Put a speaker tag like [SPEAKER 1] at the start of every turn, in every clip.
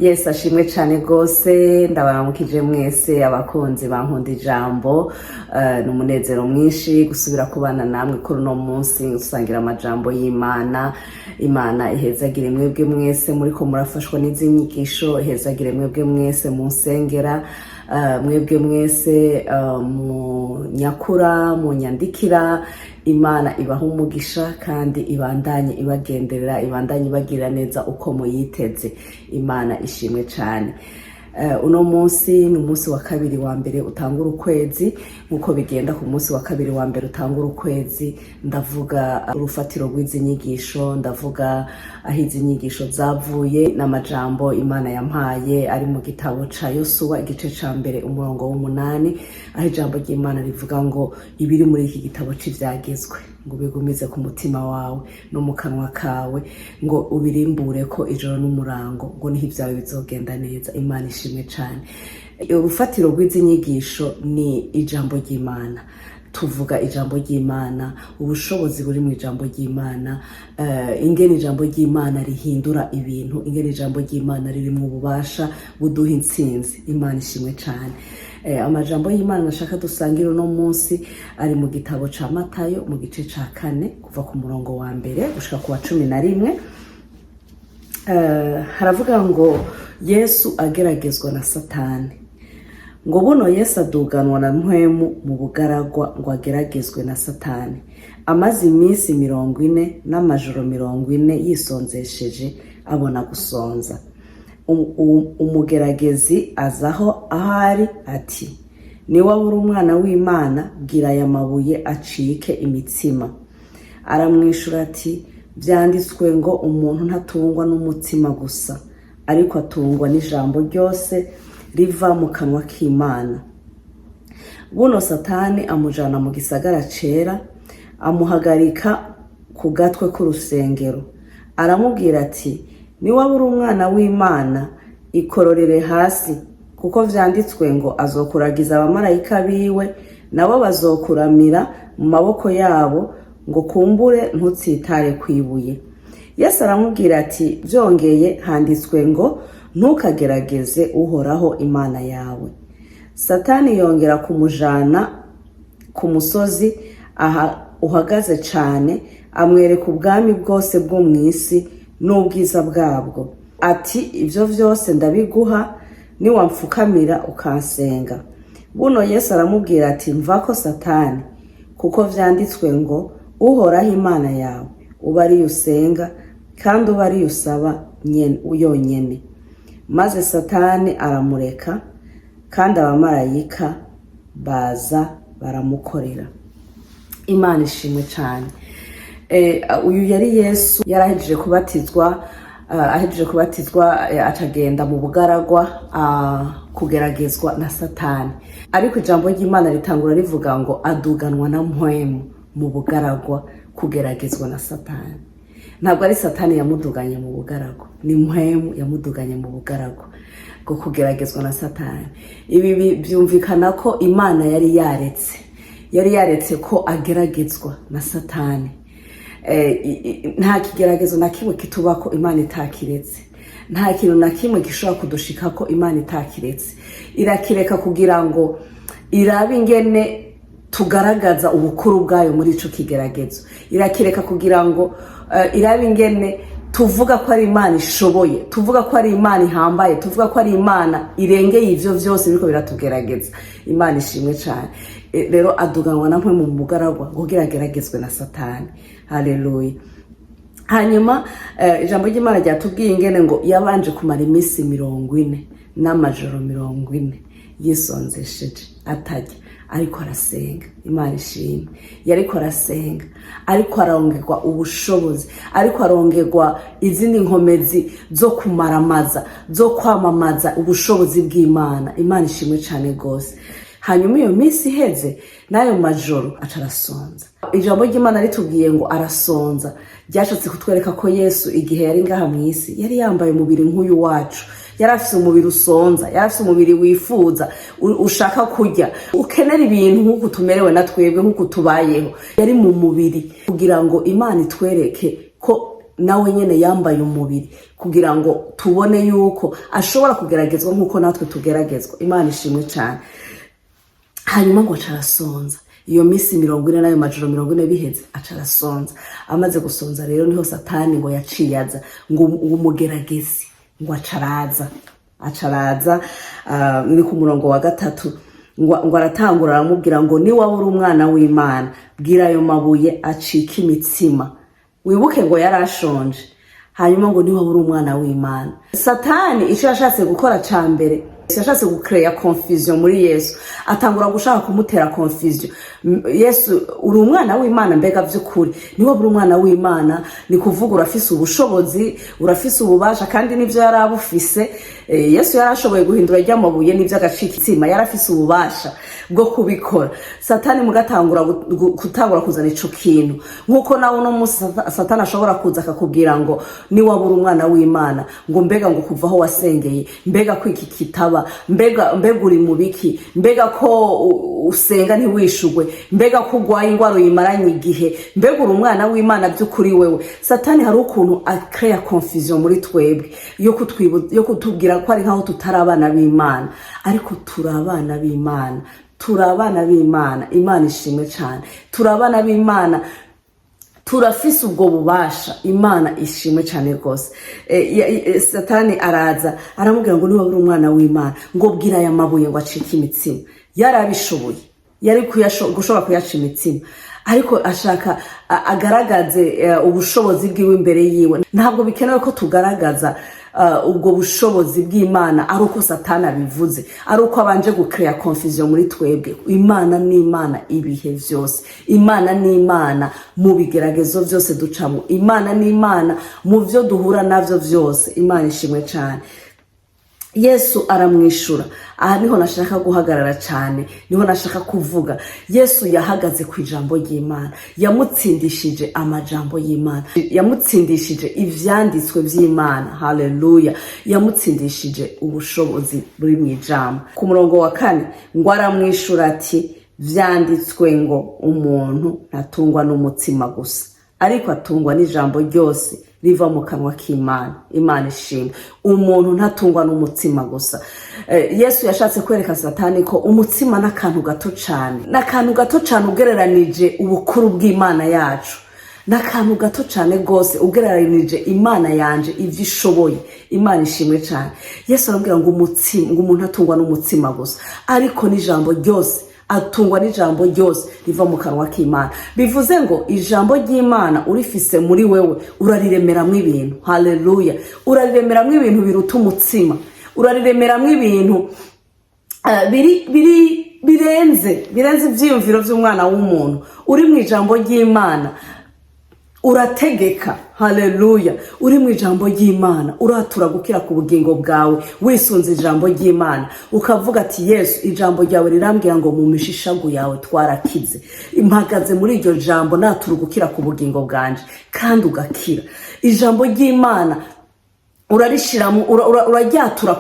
[SPEAKER 1] Yesu ashimwe cyane gose ndabaramukije mwese abakunzi bankunda ijambo n'umunezero mwinshi gusubira kubana namwe kuri no munsi gusangira amajambo y'Imana. Imana ihezagire mwebwe mwese muriko murafashwa n'izinyigisho, ihezagire mwebwe mwese mu nsengera, mwebwe mwese mu nyakura mu nyandikira. Imana ibaha umugisha kandi ibandanye ibagenderera, ibandanye ibagira neza uko muyiteze. Imana ishimwe cyane. Uno munsi ni umunsi wa kabiri wa mbere utangura ukwezi. Nkuko bigenda ku munsi wa kabiri wa mbere utangura ukwezi, ndavuga urufatiro rw'izi nyigisho, ndavuga aho izi nyigisho zavuye n'amajambo Imana yampaye ari mu gitabo ca Yosuwa igice ca mbere umurongo w'8, aho ijambo ry'Imana rivuga ngo ibiri muri iki gitabo c'ivyagezwe ngo bigumize ku mutima wawe no mu kanwa kawe, ngo ubirimbure ko ijoro n'umurango, ngo niho ibyawe bizogenda neza. Imana ishimwe cyane. Urufatiro rw'izi nyigisho ni ijambo ry'Imana. Tuvuga ijambo ry'Imana, ubushobozi buri mu ijambo ry'Imana, ingene ijambo ry'Imana rihindura ibintu, ingene ijambo ry'Imana riri mu bubasha buduha intsinzi. Imana ishimwe cyane. Amajambo y'Imana nashaka dusangira uno munsi ari mu gitabo ca Matayo mu gice ca 4 kuva ku murongo wa mbere gushika ku wa 11. Haravuga ngo Yesu ageragezwa na Satani. Ngo buno Yesu aduganwa na mpwemu mu bugaragwa ngo ageragezwe na Satani, amaze iminsi 40 n'amajoro 40 yisonzesheje abona gusonza. Umugeragezi azaho ahari ati, niba uri umwana w'Imana bwira aya mabuye acike imitsima. Aramwishura ati, byanditswe ngo umuntu ntatungwa n'umutsima gusa, ariko atungwa n'ijambo ryose riva mu kanwa k'Imana. Buno Satani amujana mu gisagara cera, amuhagarika ku gatwe k'urusengero, aramubwira ati, niba uri umwana w'Imana ikororere hasi, kuko vyanditswe ngo azokuragiza abamarayika biwe, nabo bazokuramira mu maboko yabo, ngo kumbure ntutsitare kwibuye. Yesu aramubwira ati, byongeye handitswe ngo ntukagerageze Uhoraho Imana yawe. Satani yongera kumujana ku musozi aha uhagaze cane, amwereka ubwami bwose bwo mw'isi n'ubwiza bwabwo, ati ibyo vyose ndabiguha niwamfukamira ukansenga. Buno Yesu aramubwira ati, mvako Satani, kuko vyanditswe ngo Uhoraho Imana yawe uba ariyo usenga kandi uba ariyo usaba yonyene. Maze Satani aramureka kandi abamarayika baza baramukorera. Imana ishimwe cyane. Uyu yari Yesu yarahejeje kubatizwa, acagenda mu bugaragwa kugeragezwa na Satani. Ariko ijambo ry'Imana ritangura rivuga ngo aduganwa na mpwemu mu bugaragwa kugeragezwa na Satani. Ntabwo ari Satani yamuduganye mu bugaragwa, ni mpwemu yamuduganye mu bugaragwa ngo kugeragezwa na Satani. Ibi byumvikana ko Imana yari yaretse ko ageragezwa na Satani. Nta kigeragezo na kimwe kituba ko Imana itakiretse, nta kintu na kimwe gishobora kudushika ko Imana itakiretse. Irakireka kugira ngo irabe ingene tugaragaza ubukuru bwayo muri ico kigeragezo. Irakireka kugira ngo irabe ingene tuvuga ko ari Imana ishoboye, tuvuga ko ari Imana ihambaye, tuvuga ko ari Imana irengeye ivyo vyose biriko biratugerageza. Imana ishimwe cyane. Rero aduganwa na mpwemu mu bugaragwa kugira ageragezwe na Satani. Haleluya. Hanyuma ijambo ry'Imana ryatubwiye ingene ngo yabanje kumara iminsi 40 n'amajoro 40 yisonzesheje atajya, ariko arasenga. Imana ishimwe. Yariko arasenga, ariko arongerwa ubushobozi, ariko arongerwa izindi nkomezi zo kumaramaza, zo kwamamaza ubushobozi bw'Imana. Imana ishimwe cyane gose. Hanyuma iyo minsi iheze n'ayo majoro aca arasonza. Ijambo ry'Imana ritubwiye ngo arasonza, ryashatse kutwereka ko Yesu igihe yari ngaha mw'isi yari yambaye umubiri nk'uyu wacu. Yari afise umubiri usonza, yari afise umubiri wifuza, ushaka kurya, ukenera ibintu nk'uko tumerewe na twebwe, nk'uko tubayeho. Yari mu mubiri kugira ngo Imana itwereke ko nawe nyene yambaye umubiri kugira ngo tubone yuko ashobora kugeragezwa nk'uko natwe tugeragezwa. Imana ishimwe cyane. Hanyuma ngo carasonza iyo misi 40 nayo majoro 40 biheze acarasonza. Amaze gusonza rero niho Satani ngo yaciyaza ngo umugeragezi ngo acaraza ni ku murongo wa 3 ngo aratangura aramubwira ngo ni waba uri umwana w'Imana bwira ayo mabuye acika imitsima. Wibuke ngo yarashonje. Hanyuma ngo ni waba uri umwana w'Imana. Satani icyo yashatse gukora cyambere yashatse gucrea confusion muri Yesu, atangura gushaka kumutera confusion. Yesu uri umwana w'Imana mbega vy'ukuri ni waba uri umwana w'Imana, ni kuvuga urafise ubushobozi, urafise ububasha kandi nivyo yarabufise. Yesu yarashoboye guhindura ry'amabuye nivyo agacika itsima, yarafise ububasha bwo kubikora. Satani mugatangura kutangura kuzana ico kintu nkuko nawe no musi Satani ashobora kuza akakubwira ngo ni waba uri umwana w'Imana, ngo mbega ngo kuva aho wasengeye, mbega ko iki kitaba, mbega uri mu biki, mbega ko usenga ntiwishugwe, mbega ko ugwaye ingwaro yimaranye igihe, mbega uri umwana w'Imana by'ukuri wewe. Satani hari ukuntu acrea confusion muri twebwe yo kutubwira ko ari nkaho tutarabana b'Imana, ariko turabana b'Imana. Turabana b'Imana. Imana ishimwe cyane. Turabana b'Imana, turafise ubwo bubasha. Imana ishimwe cyane rwose. Satani araza aramubwira ngo ni waba uri umwana w'Imana ngo bwira aya mabuye ngo acike imitsima. Yarabishoboye, yari gushobora kuyaca imitsima, ariko ashaka agaragaze ubushobozi bwiwe imbere yiwe. Ntabwo bikenewe ko tugaragaza ubwo bushobozi bw'Imana ari uko Satani abivuze, ari uko abanje gucrea confusion muri twebwe. Imana ni Imana ibihe vyose. Imana ni Imana mu bigeragezo vyose ducamo. Imana ni Imana mu vyo duhura navyo vyose. Imana ishimwe cyane. Yesu aramwishura. Aha niho nashaka guhagarara cyane, niho nashaka kuvuga. Yesu yahagaze ku ijambo ry'Imana, yamutsindishije amajambo y'Imana, yamutsindishije ivyanditswe vy'Imana. Haleluya. Yamutsindishije ubushobozi buri mu ijambo. Ku murongo wa 4 ngo aramwishura ati vyanditswe ngo umuntu ntatungwa n'umutsima gusa, ariko atungwa n'ijambo ryose riva mu kanwa k'Imana. Imana ishimwe. Umuntu ntatungwa n'umutsima gusa. Yesu yashatse kwereka Satani ko umutsima n'akantu gato cyane ugereranije ubukuru bw'Imana yacu. N'akantu gato cyane gose ugereranije Imana yanje ivyo ishoboye. Imana ishimwe cyane. Yesu arambwira ngo umuntu atungwa n'umutsima gusa, ariko n'ijambo ryose, atungwa n'ijambo ryose riva mu kanwa k'Imana. Bivuze ngo ijambo ry'Imana urifise muri wewe urariremeramwe ibintu. Haleluya. Urariremeramwe ibintu biruta umutsima, urariremeramwe ibintu birenze ivyiyumviro vy'umwana w'umuntu. Uri mu ijambo ry'Imana urategeka. Haleluya. Uri mu ijambo ry'Imana uratura gukira ku bugingo bwawe wisunze ijambo ry'Imana, ukavuga ati Yesu ijambo ryawe rirambwira ngo mu mishishagu yawe twarakize. Impagaze muri iryo jambo natura gukira ku bugingo bwanje kandi ugakira. Ijambo ry'Imana urarishiramo, urajyatura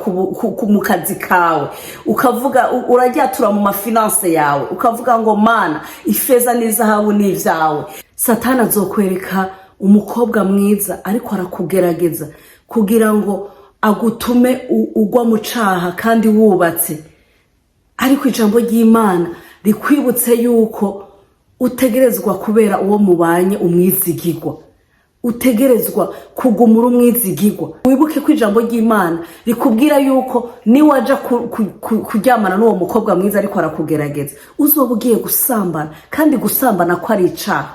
[SPEAKER 1] mu kazi kawe, ukavuga urajyatura mu mafinance yawe, ukavuga ngo Mana ifeza n'izahabu n'ivyawe. Satani azokwereka umukobwa mwiza ariko arakugerageza kugira ngo agutume ugwa mu caha kandi wubatse. Ariko ijambo ry'Imana rikwibutse yuko utegerezwa kubera uwo mubanye umwizigirwa, utegerezwa kugumura umwizigirwa. Wibuke ko ijambo ry'Imana rikubwira yuko ni waja kuryamana n'uwo mukobwa mwiza ariko arakugerageza uzoba ugiye gusambana, kandi gusambana ko ari icaha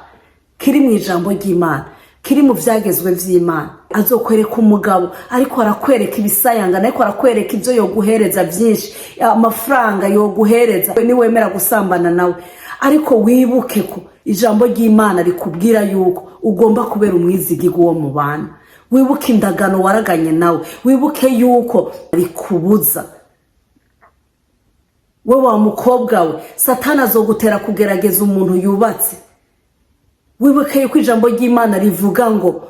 [SPEAKER 1] kiri mu ijambo ry'Imana, kiri mu vyagezwe vy'Imana. Azokwereka umugabo ariko arakwereka ibisayangana, ariko arakwereka ivyo yoguhereza vyinshi, amafaranga yoguhereza ni wemera gusambana nawe. Ariko wibuke ko ijambo ry'Imana rikubwira yuko ugomba kubera umwizigirwa uwo mubana. Wibuke indagano waraganye nawe, wibuke yuko rikubuza. Wewe wa mukobwa we, Satani azogutera kugerageza umuntu yubatse. Wibuke yuko ijambo ry'Imana rivuga ngo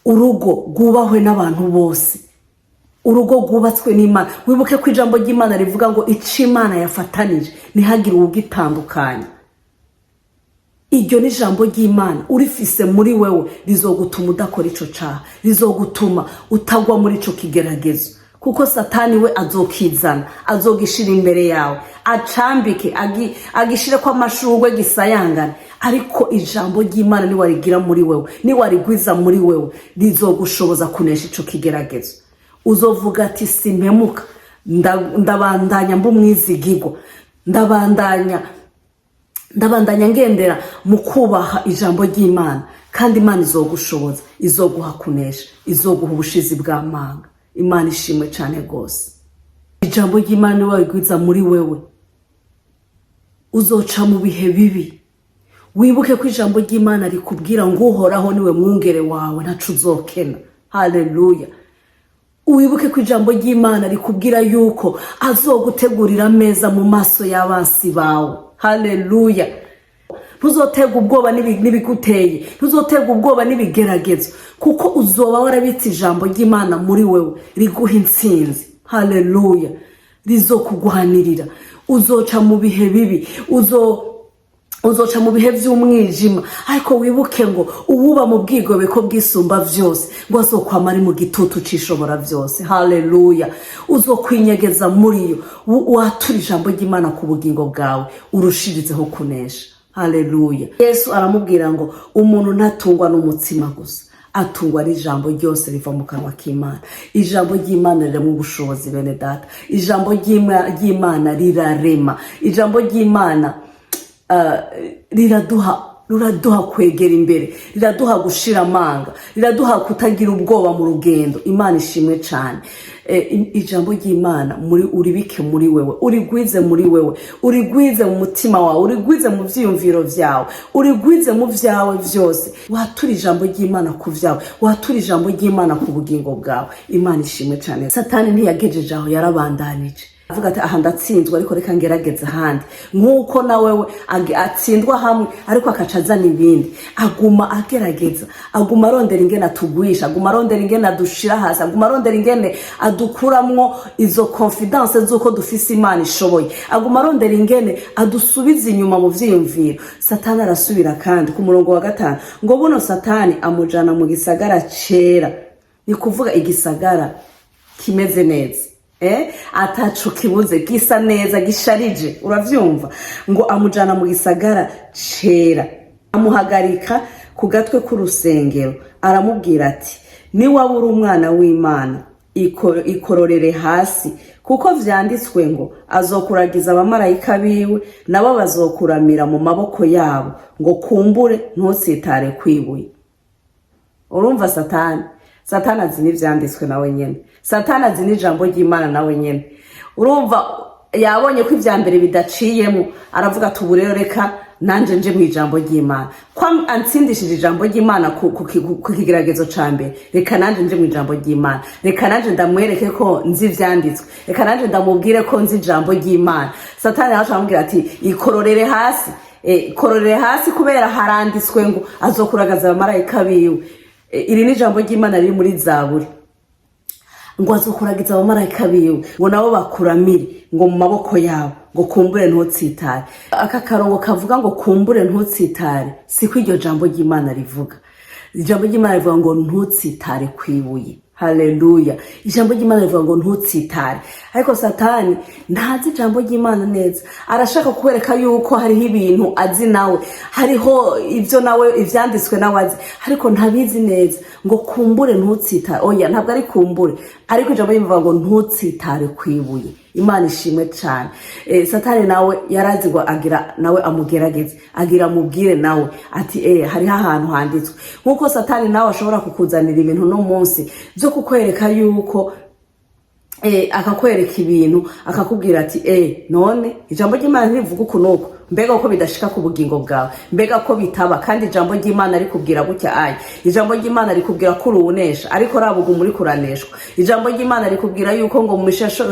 [SPEAKER 1] urugo rwubahwe n'abantu bose, urugo rwubatswe n'Imana. Wibuke ko ijambo ry'Imana rivuga ngo ico Imana yafatanije ntihagire ubugitandukanya. iryo ni ijambo ry'Imana urifise muri wewe rizogutuma udakora ico caha, rizogutuma utagwa muri ico kigeragezo, kuko Satani we azokizana, azogishira imbere yawe, acambike, agishire kwa amashurwe gisayangana. Ariko ijambo ry'Imana ni warigira muri wewe, ni warigwiza muri wewe, rizogushoboza kunesha ico kigeragezo. Uzovuga ati simpemuka, ndabandanya mbumwizigirwa, ndabandanya ngendera mu kubaha ijambo ry'Imana, kandi Imana izogushoboza, izoguha kunesha, izoguha ubushizi bw'amanga. Imana ishimwe cyane gose. Ijambo ry'Imana ni warigwiza muri wewe, uzoca mu bihe bibi. Wibuke ko ijambo ry'Imana rikubwira ngo Uhoraho niwe mwungere wawe, ntacu uzokena. Haleluya. Wibuke ko ijambo ry'Imana rikubwira yuko azogutegurira ameza mu maso y'abansi bawe. Haleluya. Ntuzotega ubwoba n'ibiguteye, ntuzotega ubwoba n'ibigeragezo, kuko uzoba warabitse ijambo ry'Imana muri wewe riguha intsinzi. Haleluya. Rizokuguhanirira. Uzoca mu bihe bibi, uzoca mu bihe by'umwijima, ariko wibuke ngo uwuba mu bwigobeko bw'isumba vyose ngo azokwama ari mu gitutu cishobora vyose. Haleluya. Uzokwinyegeza muri yo, watura ijambo ry'Imana ku bugingo bwawe, urushirizeho kunesha. Haleluya. Yesu aramubwira ngo umuntu ntatungwa n'umutsima gusa, atungwa n'ijambo ryose riva mu kanwa k'Imana. Ijambo ry'Imana ririmo ubushobozi bene data. Ijambo ry'Imana rirarema. Ijambo ry'Imana riraduha kwegera imbere, riraduha gushira amanga, riraduha kutagira ubwoba mu rugendo. Imana ishimwe cyane. Ijambo ry'Imana uribike muri wewe, urigwize muri wewe, urigwize mu mutima wawe, urigwize mu vyiyumviro vyawe, urigwize mu vyawe vyose. Watura ijambo ry'Imana ku vyawe, watura ijambo ry'Imana ku bugingo bwawe. Imana ishimwe cyane. Satani ntiyagejeje aho, yarabandanije avuga ati aha ndatsinzwe, ariko reka ngerageza ahandi. Nk'uko nawewe atsindwa hamwe ariko akaca azana ibindi, aguma agerageza, aguma arondera ingene atugwisha, aguma arondera ingene adushira hasi, aguma arondera ingene adukuramwo izo confidence z'uko dufise Imana ishoboye, aguma arondera ingene adusubiza inyuma mu vyiyumviro. Satani arasubira kandi ku murongo wa 5 ngo buno Satani amujana mu gisagara cera, ni kuvuga igisagara kimeze neza, ataco kibuze, gisa neza, gisharije. Uravyumva? Ngo amujana mu gisagara cera, amuhagarika ku gatwe k'urusengero, aramubwira ati ni wabura umwana w'Imana ikororere hasi, kuko vyanditswe ngo azokuragiza abamarayika biwe, nabo bazokuramira mu maboko yabo, ngo kumbure ntutsitare kwibuye. Urumva Satani azi n'ivyanditswe nawe nyene. Satani azi n'ijambo ry'Imana nawe nyene. Urumva yabonye ko ivya mbere bidaciyemo, aravuga ati ubu rero reka nanje nje mu ijambo ry'Imana. Kwa antsindishije ijambo ry'Imana ku kigeragezo ca mbere, reka nanje nje mu ijambo ry'Imana. Reka nanje ndamwereke ko nzi ivyanditswe. Reka nanje ndamubwire ko nzi ijambo ry'Imana. Satani aramubwira ati ikororere hasi. Kororere hasi kubera haranditswe ngo azokuragaza abamarayika biwe. Iri ni jambo ry'Imana riri muri Zaburi, ngo azokuragiza abamarayika biwe, ngo nabo bakuramire, ngo mu maboko yabo, ngo kumbure ntutsitare. Aka karongo kavuga ngo kumbure ntutsitare, siko iryo jambo ry'Imana rivuga. Ijambo ry'Imana rivuga ngo ntutsitare kwibuye. Haleluya. Ijambo ry'Imana rivuga ngo ntutsitare. Ariko Satani ntazi ijambo ry'Imana neza, arashaka kubereka yuko hariho ibintu azi nawe, hariho ivyo nawe ivyanditswe nawe azi, ariko ntabizi neza. Ngo kumbure ntutsitare, oya ntabwo ari kumbure, ariko ijambo rivuga ngo ntutsitare kwibuye. Imana ishimwe cyane. Satani nawe yarazi ngo agira nawe amugerageze, agira mubwire nawe ati hariho ahantu handitswe. Nkuko Satani nawe ashobora kukuzanira ibintu no munsi byo kukwereka yuko akakwereka ibintu, akakubwira ati none ijambo ry'Imana rivuga ukunuko, mbega uko bidashika ku bugingo bwawe, mbega ko bitaba, kandi ijambo ry'Imana rikubwira gutya ijambo ry'Imana rikubwira ko urunesha, ariko rabuga muri kuraneshwa. Ijambo ry'Imana rikubwira yuko ngo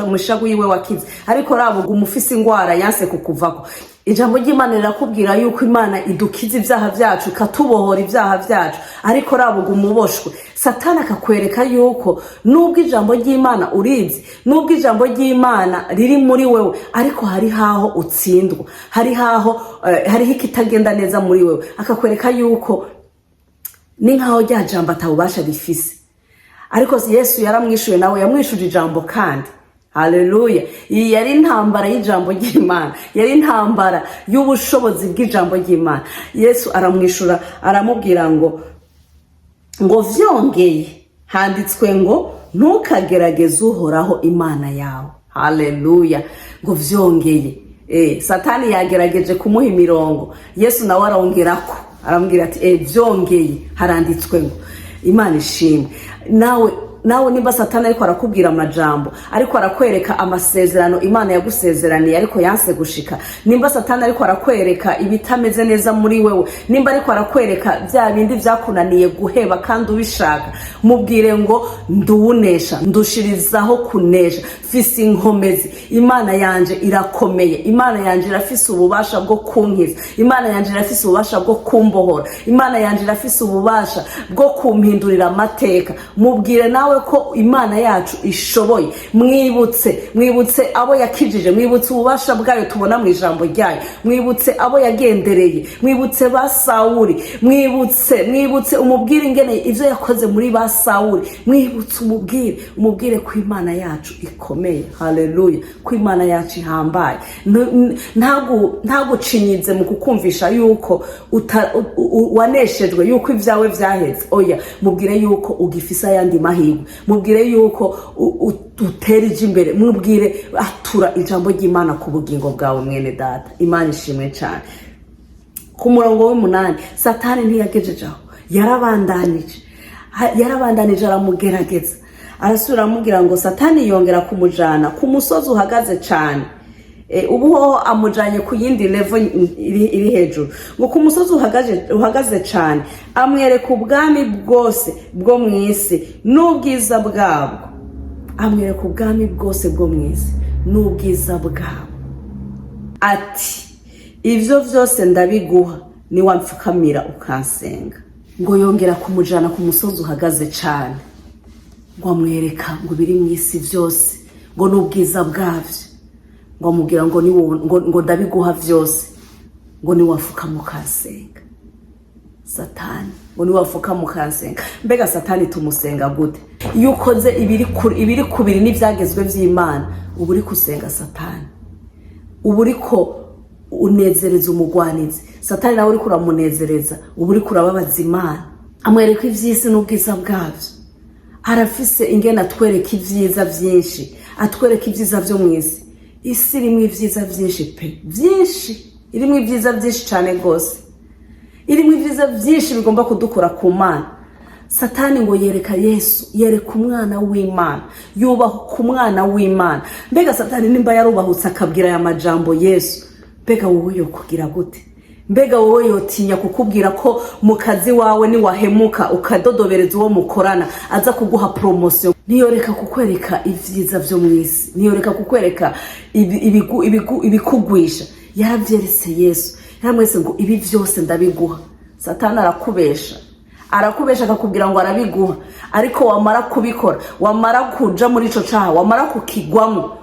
[SPEAKER 1] mushagu yiwe wakize, ariko rabuga umufise ingwara yanse kukuvako. ijambo ry'Imana rirakubwira yuko Imana idukiza ibyaha byacu ikatubohora ibyaha byacu, ariko rabuga umuboshwe. Satani akakwereka yuko nubwo ijambo ry'Imana urizi, nubwo ijambo ry'Imana riri muri wewe, ariko hari haho utsindwa, hariho ikitagenda neza muri wewe. Akakwereka yuko ni nkaho rya jambo atabubasha rifise, ariko Yesu yaramwishuye, nawe yamwishuje ijambo kandi. Haleluya. Iyi yari intambara y'ijambo ry'Imana, yari intambara y'ubushobozi bw'ijambo ry'Imana. Yesu aramwishura aramubwira ngo vyongeye handitswe ngo ntukagerageze Uhoraho Imana yawe. Haleluya. Ngo vyongeye. Satani yagerageje kumuha imirongo, Yesu nawe arongerako aramubwira ati vyongeye haranditswe ngo. Imana ishimwe. Nawe nimba Satani ariko arakubwira amajambo, ariko arakwereka amasezerano Imana yagusezeraniye ariko yanse gushika, nimba Satani ariko arakwereka ibitameze neza muri wewe, nimba ariko arakwereka bya bindi byakunaniye guheba kandi ubishaka, mubwire ngo nduwunesha, ndushirizaho kunesha, fisi inkomezi. Imana yanje irakomeye, Imana yanje irafise ububasha bwo kunkiza, Imana yanje irafise ububasha bwo kumbohora, Imana yanje irafise ububasha bwo kumpindurira amateka. Mubwire nawe ko Imana yacu ishoboye. Mwibutse abo yakijije, mwibutse ububasha bwayo tubona mu ijambo ryayo, mwibutse abo yagendereye, mwibutse ba Sawuli, mwibutse umubwire ingene ivyo yakoze muri ba Sawuli, mwibutse umubwire ko Imana yacu ikomeye. Haleluya. Ko Imana yacu ihambaye. Ntago cinyize mu kukumvisha yuko waneshejwe, yuko ivyawe vyaheze. Oya, mubwire yuko ugifisa ayandi mahirwe, mubwire yuko uterije imbere, mubwire atura ijambo ry'Imana ku bugingo bwawe mwene data. Imana ishimwe cyane. Ku murongo w'8, Satani ntiyagejeje aho, yarabandanije aramugerageza. Arasubira amubwira ngo Satani yongera kumujana ku musozi uhagaze cyane. Ubu ho amujanye ku yindi level iri hejuru, ngo ku musozi uhagaze cyane, amwereka ubwami bwose bwo mwisi n'ubwiza bwabwo. Amwereka ubwami bwose bwo mwisi n'ubwiza bwabwo, ati ivyo vyose ndabiguha ni wamfukamira ukansenga. Ngo yongera kumujana ku musozi uhagaze cyane, ngo amwereka ngo biri mwisi vyose, ngo n'ubwiza bwavyo, ngo amubwira ngo ndabiguha vyose, ngo ni wafuka mukansenga. Satani ngo ni wafuka mukansenga. Mbega Satani tumusenga gute? Iyo ukoze ibiri kubiri n'ivyagezwe vy'Imana, ubu uri kusenga Satani, ubu uriko unezereza umugwanizi. Satani nawe uriko uramunezereza, ubu uriko urababaza Imana. Amwereka ivy'isi n'ubwiza bwavyo. Arafise ingene atwereka ivyiza vyinshi, atwereka ivyiza vyo mwisi. Isi irimo ivyiza vyinshi pe, vyinshi, irimo ivyiza vyinshi cyane gose, irimo ivyiza vyinshi bigomba kudukura ku Mana. Satani ngo yereka Yesu, yereka umwana w'Imana, yubaho ku mwana w'Imana. Mbega Satani nimba yarubahutse akabwira aya majambo Yesu, mbega wowe yo kugira gute? Mbega wowe yotinya kukubwira ko mu kazi wawe ni wahemuka ukadodobereza uwo mukorana aza kuguha promotion? Niyoreka kukwereka ivyiza vyo mwisi, niyoreka kukwereka ibikugwisha. Yaravyeretse Yesu, yaramwese ngo ibi vyose ndabiguha. Satani arakubesha akakubwira ngo arabiguha, ariko wamara kubikora, wamara kuja muri ico caha, wamara kukigwamo,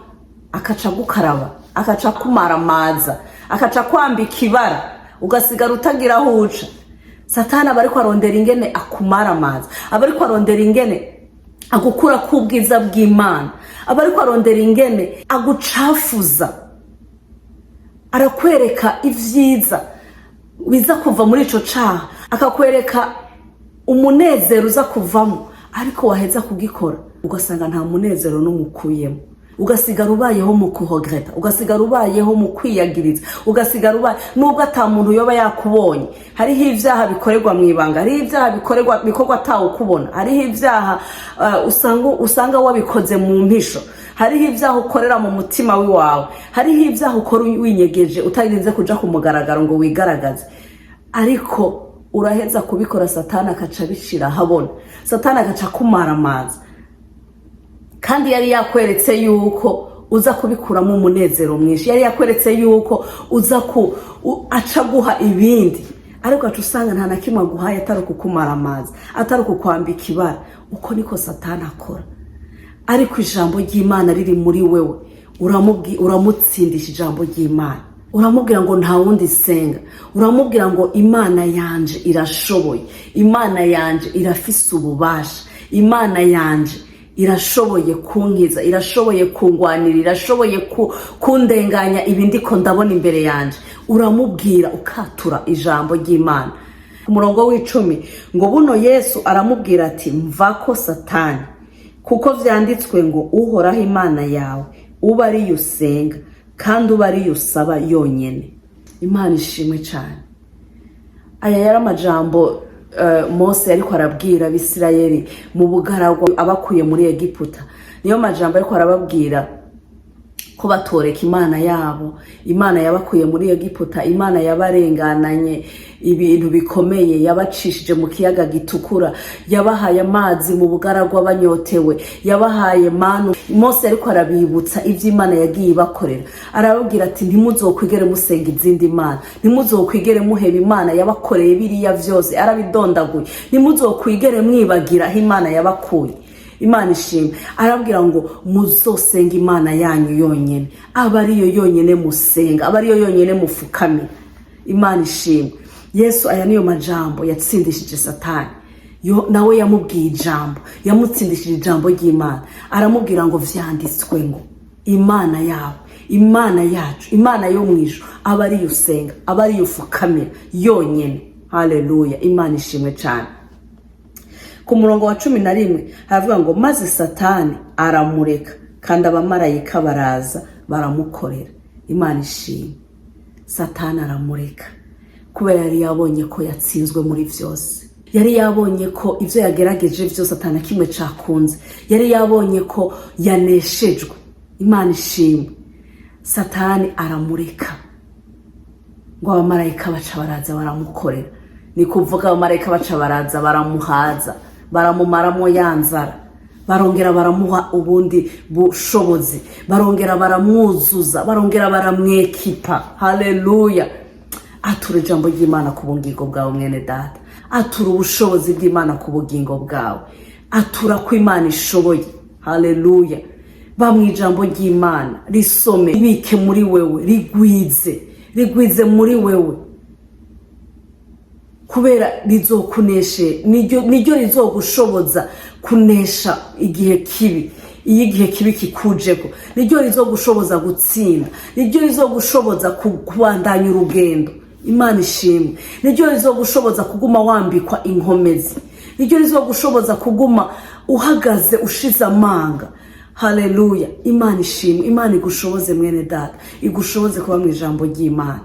[SPEAKER 1] akaca gukaraba, akaca kumaramaza, akaca kwambika ibara, ugasigara utagira aho uca. Satani aba ariko arondera ingene akumaramaza, aba ariko arondera ingene agukura ku bwiza bw'Imana, aba ariko arondera ingene agucafuza. Arakwereka ivyiza biza kuva muri ico caha, akakwereka umunezero uza kuvamo, ariko waheza kugikora ugasanga nta munezero n'umukuyemo, ugasigara ubayeho mu kuhogreta, ugasigara ubayeho mu kwiyagiriza, ugasigara ubaye nubwo ata muntu yoba yakubonye. Hariho ivyaha bikorerwa mwibanga, hariho ivyaha bikorwa atawo kubona, hariho ivyaha usanga wabikoze mu mpisho, hariho ivyaha ukorera mu mutima wiwawe, hariho ivyaha ukora winyegeje utarinze kuja ku mugaragaro ngo wigaragaze, ariko uraheza kubikora Satani akaca bishira habona, Satani agaca kumaramaza. Kandi yari yakweretse yuko uza kubikuramo umunezero mwinshi. Yari yakweretse yuko uza aca guha ibindi, ariko aca usanga nta na kimwe aguhaye atari kukumara amazi, atari kukwambika ibara. Uko niko Satani akora. Ariko ijambo ry'Imana riri muri wewe, uramutsindisha ijambo ry'Imana, uramubwira ngo nta wundi senga, uramubwira ngo Imana yanje irashoboye, Imana yanje irafise ububasha, Imana yanje irashoboye kunkiza, irashoboye kungwanira, irashoboye kundenganya ibindi ko ndabona imbere yanje. Uramubwira ukatura ijambo ry'Imana. Ku murongo w'10 ngo buno Yesu aramubwira ati mvako Satani, kuko vyanditswe ngo uhoraho Imana yawe uba ari usenga kandi uba ari usaba yonyene. Imana ishimwe cyane. Aya yari amajambo Mose ariko arabwira Abisirayeli mu bugaragwa abakuye muri Egiputa. Niyo majambo ariko arababwira ko batoreka Imana yabo, Imana yabakuye muri Egiputa, Imana yabarengananye ibintu bikomeye, yabacishije mu kiyaga gitukura, yabahaye amazi mu bugaragwa banyotewe, yabahaye manu. Mose ariko arabibutsa ivyo Imana yagiye bakorera. Arababwira ati ntimuzokwigere musenga izindi mana, ntimuzokwigere muheba Imana yabakoreye biriya vyose, arabidondaguye. Ntimuzokwigere mwibagira aho Imana yabakuye. Imana ishimwe. Arabwira ngo muzosenga Imana yanyu yonyene, aba ariyo yonyene musenga, aba ariyo yonyene mufukamira. Imana ishimwe. Yesu aya niyo majambo yatsindishije Satani. Nawe yamubwiye ijambo, yamutsindishije ijambo ry'Imana. Aramubwira ngo vyanditswe ngo Imana yawe, Imana yacu, Imana yo mwijuru aba ariyo usenga, aba ariyo ufukamira yonyene. Haleluya. Imana ishimwe cyane. Ku murongo wa 11 haravuga ngo maze Satani aramureka kandi abamarayika baraza baramukorera. Imana ishimwe. Satani aramureka kubera yari yabonye ko yatsinzwe muri vyose. Yari yabonye ko ivyo yagerageje vyose atana kimwe cakunze. Yari yabonye ko yaneshejwe. Imana ishimwe. Satani aramureka ngo abamarayika baca baraza baramukorera. Ni kuvuga abamarayika baca baraza baramuhaza, baramumaramo yanzara, barongera baramuha ubundi bushobozi, barongera baramwuzuza, barongera baramwekipa. Haleluya. Atura ijambo ry'Imana ku bugingo bwawe mwene data, atura ubushobozi bw'Imana ku bugingo bwawe, atura ko Imana ishoboye. Haleluya. Bamwe ijambo ry'Imana risome, ibike muri wewe, rigwize muri wewe, kubera rizokuneshe, niryo rizogushoboza kunesha igihe kibi. Iyo igihe kibi kikujeko, niryo rizogushoboza gutsinda, niryo rizogushoboza kubandanya urugendo. Imana ishimwe. Niryo rizogushoboza kuguma wambikwa inkomezi, niryo rizogushoboza kuguma uhagaze ushize amanga. Haleluya. Imana ishimwe. Imana igushoboze mwene data, igushoboze kuba mu ijambo ry'Imana.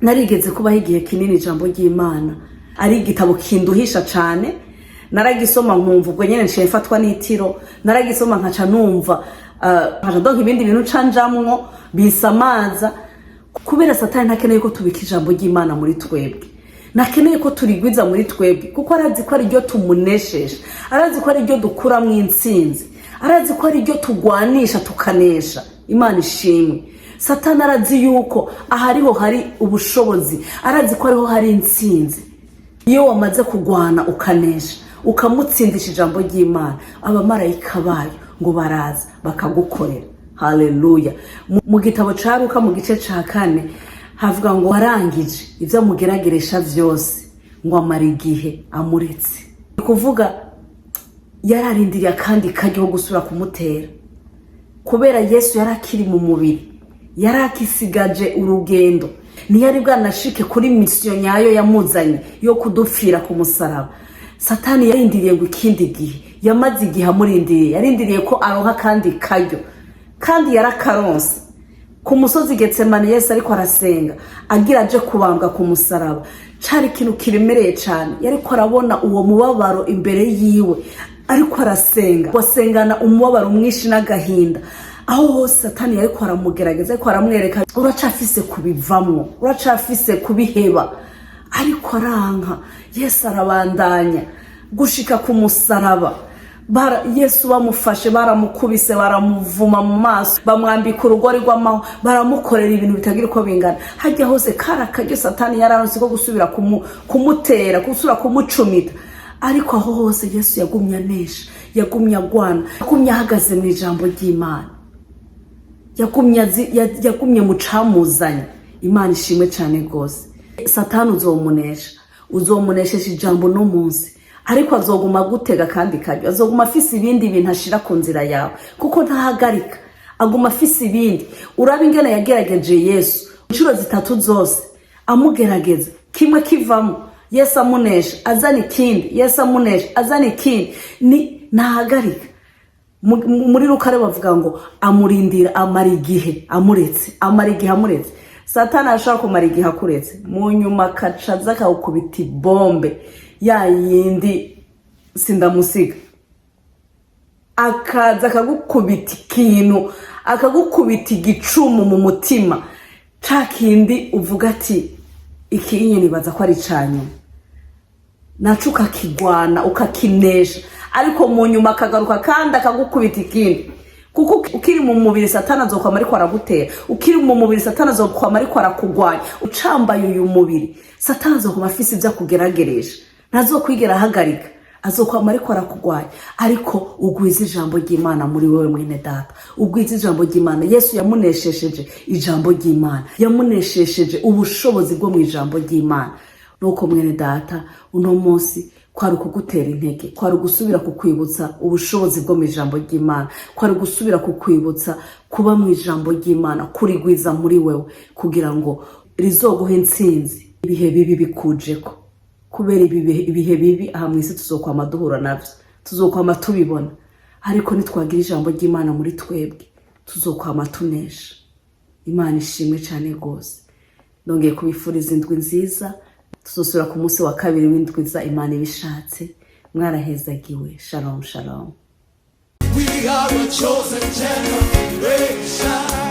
[SPEAKER 1] Narigeze kubaho igihe kinini ijambo ry'Imana ari igitabo kinduhisha cyane. Naragisoma nkumva ubwo nyene nciye mfatwa n'itiro, naragisoma nkaca numva donc ibindi bintu canjamwo bisamaza, kubera Satani ntakeneye ko tubika ijambo ry'Imana muri twebwe. Nakeneye ko turigwiza muri twebwe, kuko arazi ko ari ryo tumunesheje, arazi ko ari ryo dukura mu intsinzi, arazi ko ari ryo tugwanisha tukanesha. Imana ishimwe. Satani arazi yuko ahariho hari ubushobozi, arazi ko ariho hari intsinzi. Iyo wamaze kugwana ukanesha, ukamutsindisha ijambo ry'Imana, abamarayika bayo ngo baraza bakagukorera. Haleluya. Mu gitabo ca Luka mu gice ca 4 havuga ngo warangije ivyo mugerageresha vyose, ngo amara igihe amuretse. Kuvuga yararindiriye kandi kajyo gusura kumutera, kubera Yesu yarakiri mu mubiri, yarakisigaje urugendo, ntiyari bwanashike kuri mission nyayo yamuzanye yo kudupfira ku musaraba. Satani yarindiriye ngo ikindi gihe, yamaze igihe amurindiriye, yarindiriye ko aronka kandi kajyo, kandi yarakaronse. Ku musozi Getsemani Yesu ariko arasenga agira aje kubambwa ku musaraba, cari ikintu kiremereye cyane. Yariko arabona uwo mubabaro imbere yiwe, ariko arasenga, wasengana umubabaro mwinshi n'agahinda. Aho hose Satani yariko aramugerageza, ariko aramwereka uracafise kubivamwo, uracafise kubiheba, ariko aranka. Yesu arabandanya gushika ku musaraba. Yesu bamufashe baramukubise baramuvuma mu maso bamwambika urugori rw'amaho baramukorera ibintu bitagira uko bingana. Hajya hose karakaje Satani yararonse ko gusubira kumutera gusubira kumucumita, ariko aho hose Yesu yagumye anesha, yagumye agwana, yagumye ahagaze mu ijambo ry'Imana, yagumye mucamuzanya. Imana ishimwe cyane gose. Satani uzomunesha ijambo no munsi, ariko azoguma gutega kandi kajyo, azoguma afise ibindi bintu ashira ku nzira yawe kuko ntahagarika, aguma afise ibindi. Uraba ingene yagerageje Yesu inshuro 3 zose amugerageza, kimwe kivamo Yesu amunesha, azana ikindi, Yesu amunesha, azana ikindi, ntahagarika. Muri Luka bavuga ngo amurindira amara igihe amuretse, Satani ashaka kumara igihe akuretse, mu nyuma kacaza akawukubita bombe ya yindi sindamusiga, akaza akagukubita ikintu, akagukubita igicumu mu mutima, ca kindi uvuga ati iki nyene baza ko ari canyuma, naco ukakigwana ukakinesha, ariko mu nyuma akagaruka kandi akagukubita ikindi. Kuko ukiri mu mubiri Satani azokwama ariko aragutera, ukiri mu mubiri Satani azokwama ariko arakugwanya. Ucambaye uyu mubiri Satani azokwama afise ibyo akugerageresha, ntazokwigera ahagarika, azokwama ariko arakugwanya. Ariko ugwiza ijambo ry'Imana muri wewe mwene data, ugwiza ijambo ry'Imana. Yesu yamuneshesheje ijambo ry'Imana, yamuneshesheje ubushobozi bwo mu ijambo ry'Imana. Nuko mwene data, uno munsi kwari kugutera intege, kwari gusubira kukwibutsa ubushobozi bwo mu ijambo ry'Imana, kwari gusubira kukwibutsa kuba mu ijambo ry'Imana, kurigwiza muri wewe kugira ngo rizoguhe intsinzi ibihe bibi bikujeko. Kubera ibihe bibi aha mwisi tuzokwama duhura navyo, tuzokwama tubibona, ariko nitwagira ijambo ry'Imana muri twebwe tuzokwama tunesha. Imana ishimwe cyane gose. Ndongeye kubifuriza indwi nziza, tuzosura ku munsi wa kabiri w'indwi nziza Imana ibishatse. Mwarahezagiwe. Shalom shalom. We are a chosen generation.